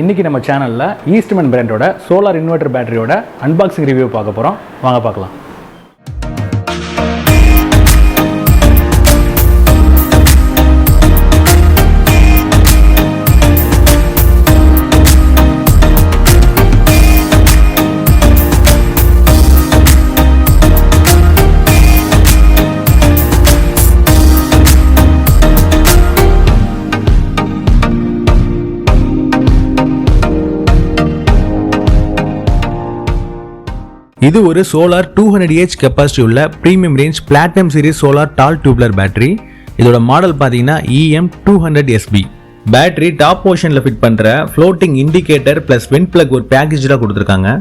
இன்றைக்கி நம்ம சேனலில் ஈஸ்ட்மன் பிராண்டோட சோலார் இன்வெர்டர் பேட்டரியோட அன்பாக்சிங் ரிவ்யூ பார்க்க போகிறோம். வாங்க பார்க்கலாம். இது ஒரு சோலார் 200H கெப்பாசிட்டி உள்ள premium range platinum series solar tall tubular battery. இதோட மாடல் பார்த்தீங்கன்னா EM200SB. பேட்டரி டாப் போர்ஷனில் ஃபிட் பண்ணுற floating indicator plus vent plug ஒரு பேக்கேஜாக கொடுத்துருக்காங்க.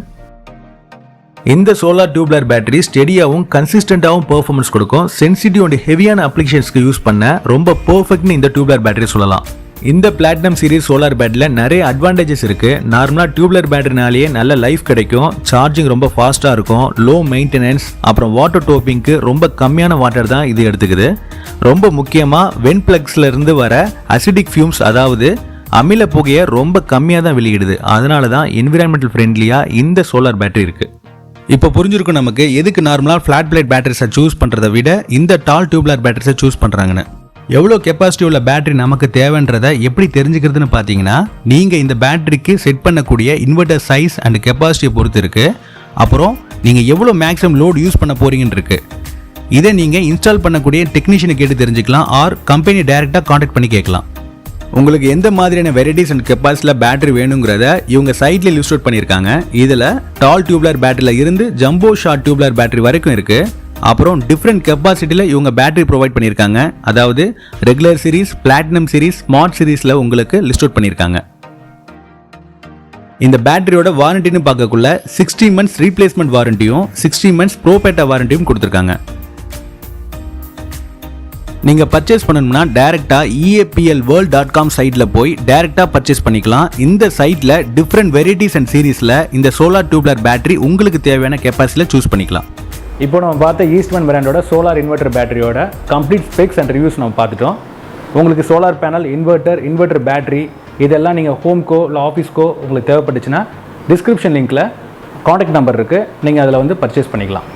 இந்த சோலார் டியூப்லர் பேட்டரி ஸ்டெடியாகவும் கன்சிஸ்டண்டாகவும் பெர்ஃபார்மன்ஸ் கொடுக்கும். சென்சிட்டிவ் அண்ட் ஹெவியான அப்ளிகேஷன்ஸ்க்கு யூஸ் பண்ண ரொம்ப பெர்ஃபெக்ட்னு இந்த டியூப்லர் பேட்டரி சொல்லலாம். இந்த பிளாட்டினம் சீரிஸ் சோலார் பேட்டரியில் நிறைய அட்வான்டேஜஸ் இருக்கு. நார்மலாக டியூப்லர் பேட்டரினாலேயே நல்ல லைஃப் கிடைக்கும், சார்ஜிங் ரொம்ப ஃபாஸ்ட்டாக இருக்கும், லோ மெயின்டெனன்ஸ், அப்புறம் வாட்டர் டோப்பிங்க்கு ரொம்ப கம்மியான வாட்டர் தான் இது எடுத்துக்குது. ரொம்ப முக்கியமாக வென் பிளக்ஸ்ல இருந்து வர அசிடிக் ஃபியூம்ஸ், அதாவது அமில புகையை ரொம்ப கம்மியாக தான் வெளியிடுது. அதனால தான் என்விரான்மெண்டல் ஃப்ரெண்ட்லியாக இந்த சோலார் பேட்டரி இருக்கு. இப்போ புரிஞ்சிருக்கும் நமக்கு எதுக்கு நார்மலாக ஃபிளாட் பிளேட் பேட்டரிஸை சூஸ் பண்ணுறதை விட இந்த டால் டியூப்லர் பேட்டரிஸை சூஸ் பண்ணுறாங்கன்னு. எவ்வளோ கெப்பாசிட்டி உள்ள பேட்டரி நமக்கு தேவைன்றதை எப்படி தெரிஞ்சுக்கிறதுன்னு பார்த்தீங்கன்னா, நீங்கள் இந்த பேட்டரிக்கு செட் பண்ணக்கூடிய இன்வெர்டர் சைஸ் அண்ட் கெப்பாசிட்டியை பொறுத்து இருக்குது. அப்புறம் நீங்கள் எவ்வளோ மேக்ஸிமம் லோட் யூஸ் பண்ண போகிறீங்கன்னு இருக்குது. இதை நீங்கள் இன்ஸ்டால் பண்ணக்கூடிய டெக்னீஷியனை கேட்டு தெரிஞ்சுக்கலாம், ஆர் கம்பெனி டைரெக்டாக காண்டாக்ட் பண்ணி கேட்கலாம். உங்களுக்கு எந்த மாதிரியான வெரைட்டிஸ் அண்ட் கெப்பாசிட்டியில் பேட்டரி வேணுங்கிறத இவங்க சைட்ல லிஸ்ட் அவுட் பண்ணியிருக்காங்க. இதில் டால் டியூப்லர் பேட்டரியில் இருந்து ஜம்போ ஷார்ட் டியூப்லர் பேட்டரி வரைக்கும் இருக்குது. அப்புறம் டிஃப்ரெண்ட் கெப்பாசிட்டியில் இவங்க பேட்டரி ப்ரொவைட் பண்ணியிருக்காங்க. அதாவது regular series, platinum series, smart சீரிஸில் உங்களுக்கு லிஸ்ட் அவுட் பண்ணியிருக்காங்க. இந்த பேட்டரியோட வாரண்டின்னு பார்க்கக்குள்ள 16 மந்த்ஸ் ரீப்ளேஸ்மெண்ட் வாரண்டியும் 16 மந்த்ஸ் ப்ரோபேட்டா வாரண்டியும் கொடுத்துருக்காங்க. நீங்கள் பர்ச்சேஸ் பண்ணணும்னா டேரெக்டாக eaplworld.com சைட்டில் போய் டேரெக்டாக பர்ச்சேஸ் பண்ணிக்கலாம். இந்த சைட்டில் டிஃப்ரெண்ட் வெரைட்டிஸ் அண்ட் சீரீஸில் இந்த சோலார் டியூப்லர் பேட்டரி உங்களுக்கு தேவையான கெப்பாசிட்டியில் சூஸ் பண்ணிக்கலாம். இப்போ நம்ம பார்த்த ஈஸ்ட்மன் பிராண்டோட சோலார் இன்வெர்டர் பேட்டரியோட கம்ப்ளீட் ஸ்பெக்ஸ் அண்ட் ரிவ்யூஸ் நம்ம பார்த்துட்டோம். உங்களுக்கு சோலார் பேனல், இன்வெர்டர் பேட்டரி இதெல்லாம் நீங்கள் ஹோம்க்கோ இல்லை ஆஃபீஸ்க்கோ உங்களுக்கு தேவைப்பட்டுச்சுன்னா டிஸ்கிரிப்ஷன் லிங்க்கில் காண்டாக்ட் நம்பர் இருக்குது, நீங்கள் அதில் வந்து பர்ச்சேஸ் பண்ணிக்கலாம்.